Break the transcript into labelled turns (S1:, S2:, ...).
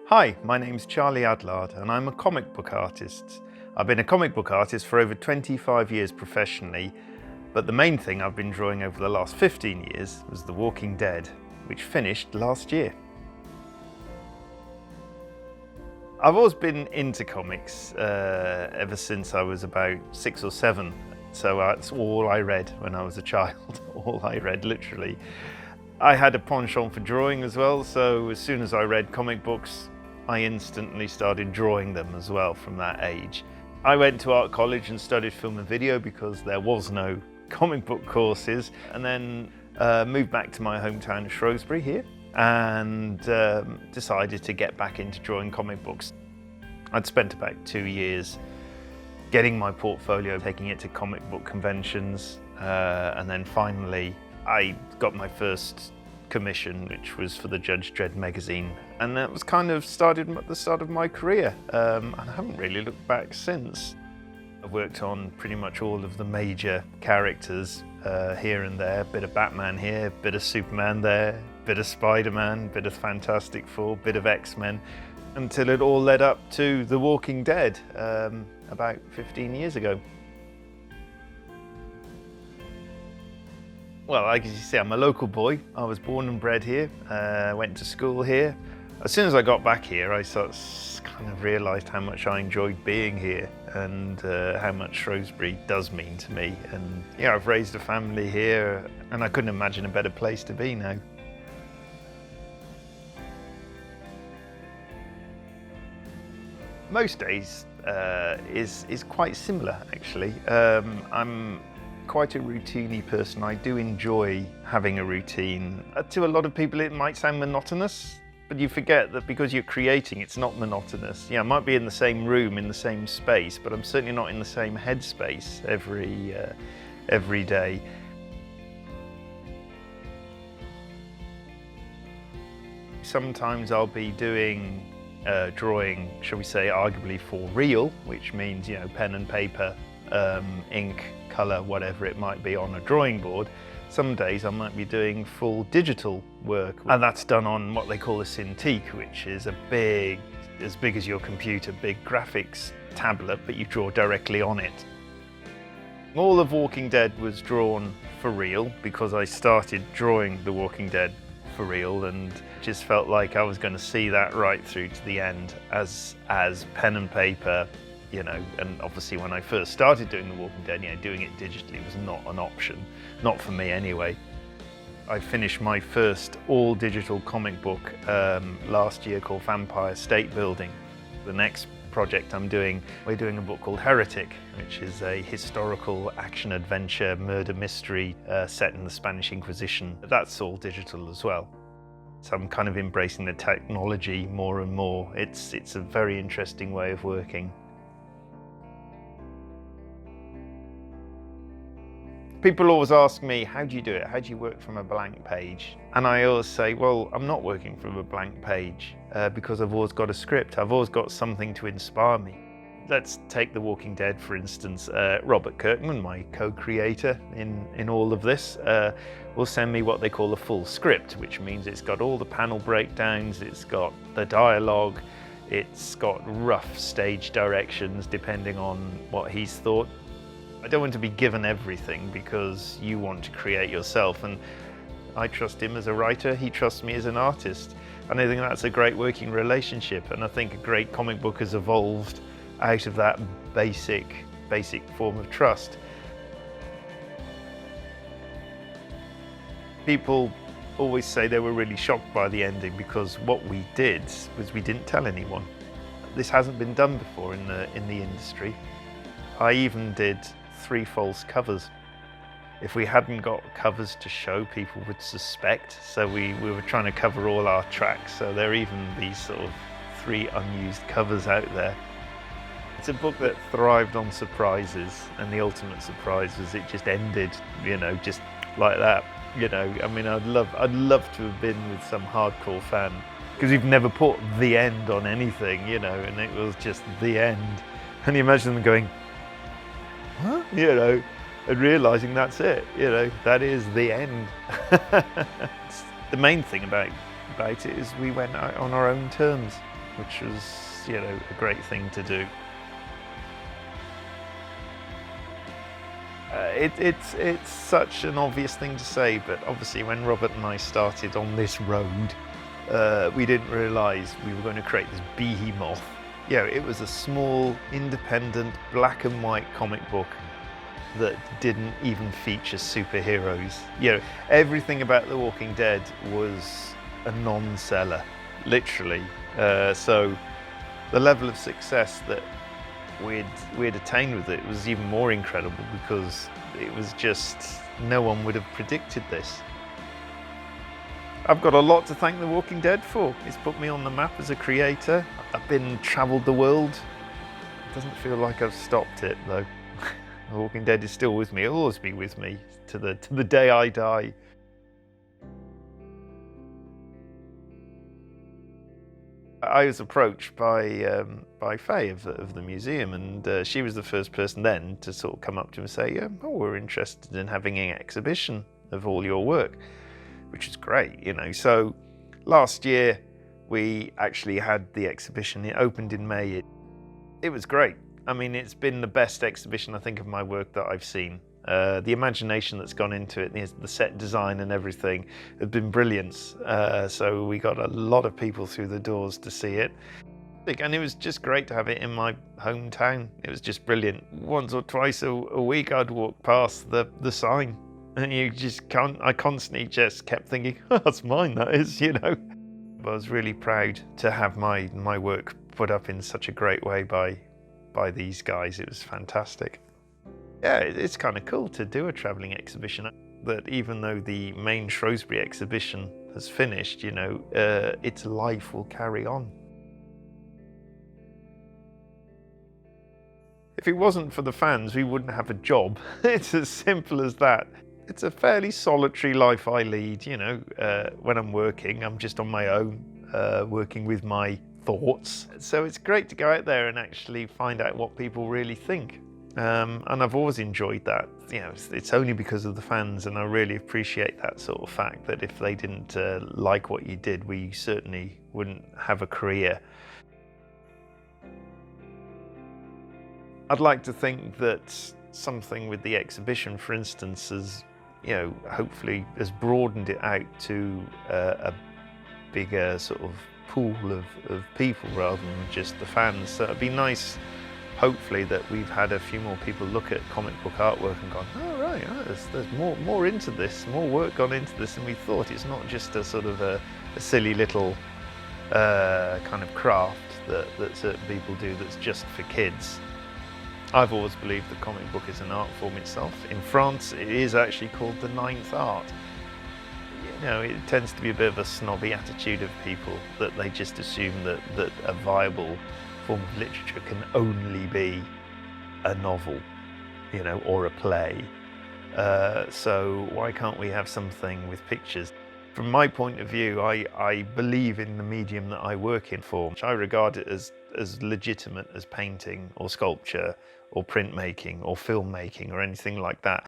S1: Hi, my name's Charlie Adlard and I'm a comic book artist. I've been a comic book artist for over 25 years professionally, but the main thing I've been drawing over the last 15 years was The Walking Dead, which finished last year. I've always been into comics ever since I was about 6 or 7, so that's all I read when I was a child, all I read literally. I had a penchant for drawing as well, so as soon as I read comic books, I instantly started drawing them as well from that age. I went to art college and studied film and video because there was no comic book courses, and then moved back to my hometown of Shrewsbury here and decided to get back into drawing comic books. I'd spent about 2 years getting my portfolio, taking it to comic book conventions, and then finally I got my first commission, which was for the Judge Dredd magazine, and that was kind of the start of my career, and I haven't really looked back since. I've worked on pretty much all of the major characters here and there, bit of Batman here, bit of Superman there, bit of Spider-Man, bit of Fantastic Four, bit of X-Men, until it all led up to The Walking Dead about 15 years ago. Well, like you see, I'm a local boy. I was born and bred here, went to school here. As soon as I got back here, I kind of realised how much I enjoyed being here and how much Shrewsbury does mean to me. And yeah, I've raised a family here and I couldn't imagine a better place to be now. Most days is quite similar, actually. I'm quite a routine-y person. I do enjoy having a routine. To a lot of people it might sound monotonous, but you forget that because you're creating, it's not monotonous. Yeah, I might be in the same room, in the same space, but I'm certainly not in the same headspace every day. Sometimes I'll be doing drawing, shall we say, arguably for real, which means, you know, pen and paper, ink, colour, whatever it might be on a drawing board. Some days I might be doing full digital work, and that's done on what they call a Cintiq, which is a big, as big as your computer, big graphics tablet, but you draw directly on it. All of Walking Dead was drawn for real because I started drawing The Walking Dead for real and just felt like I was going to see that right through to the end as pen and paper. You know, and obviously when I first started doing The Walking Dead, you know, doing it digitally was not an option, not for me anyway. I finished my first all-digital comic book last year called Vampire State Building. The next project we're doing a book called Heretic, which is a historical action-adventure murder mystery set in the Spanish Inquisition. That's all digital as well. So I'm kind of embracing the technology more and more. It's a very interesting way of working. People always ask me, how do you do it? How do you work from a blank page? And I always say, well, I'm not working from a blank page because I've always got a script. I've always got something to inspire me. Let's take The Walking Dead, for instance. Robert Kirkman, my co-creator in all of this, will send me what they call a full script, which means it's got all the panel breakdowns, it's got the dialogue, it's got rough stage directions depending on what he's thought. I don't want to be given everything because you want to create yourself, and I trust him as a writer, he trusts me as an artist, and I think that's a great working relationship, and I think a great comic book has evolved out of that basic form of trust. People always say they were really shocked by the ending because what we did was we didn't tell anyone. This hasn't been done before in the industry. I even did 3 false covers. If we hadn't got covers to show, people would suspect. So we were trying to cover all our tracks. So there are even these sort of 3 unused covers out there. It's a book that thrived on surprises, and the ultimate surprise was it just ended, you know, just like that. You know, I mean, I'd love to have been with some hardcore fan because we've never put the end on anything, you know, and it was just the end. And you imagine them going, huh? You know, and realising that's it, you know, that is the end. The main thing about it is we went out on our own terms. which was, you know, a great thing to do. It's such an obvious thing to say, but obviously when Robert and I started on this road, we didn't realise we were going to create this behemoth. You know, it was a small, independent, black and white comic book that didn't even feature superheroes. You know, everything about The Walking Dead was a non-seller, literally. So the level of success that we'd attained with it was even more incredible, because it was just, no one would have predicted this. I've got a lot to thank The Walking Dead for. It's put me on the map as a creator. I've travelled the world. It doesn't feel like I've stopped it though. The Walking Dead is still with me. It'll always be with me to the day I die. I was approached by Faye of the museum, and she was the first person then to sort of come up to me and say, "Oh, we're interested in having an exhibition of all your work," which is great, you know. So last year we actually had the exhibition. It opened in May. It was great. I mean, it's been the best exhibition, I think, of my work that I've seen. The imagination that's gone into it, the set design and everything, has been brilliant. So we got a lot of people through the doors to see it. And it was just great to have it in my hometown. It was just brilliant. Once or twice a week I'd walk past the sign, and you just can't, I constantly just kept thinking, oh, that's mine, that is, you know. I was really proud to have my work put up in such a great way by these guys. It was fantastic. Yeah, it's kind of cool to do a travelling exhibition, that even though the main Shrewsbury exhibition has finished, you know, its life will carry on. If it wasn't for the fans, we wouldn't have a job. It's as simple as that. It's a fairly solitary life I lead, you know. When I'm working, I'm just on my own, working with my thoughts. So it's great to go out there and actually find out what people really think. And I've always enjoyed that. You know, it's only because of the fans, and I really appreciate that sort of fact, that if they didn't like what you did, we certainly wouldn't have a career. I'd like to think that something with the exhibition, for instance, has, you know, hopefully has broadened it out to a bigger sort of pool of people rather than just the fans. So it'd be nice, hopefully, that we've had a few more people look at comic book artwork and gone, oh right, there's more into this, more work gone into this than we thought. It's not just a sort of a silly little kind of craft that certain people do that's just for kids. I've always believed the comic book is an art form itself. In France, it is actually called the ninth art. You know, it tends to be a bit of a snobby attitude of people, that they just assume that a viable form of literature can only be a novel, you know, or a play. So why can't we have something with pictures? From my point of view, I believe in the medium that I work in for. I regard it as legitimate as painting or sculpture or printmaking or filmmaking or anything like that.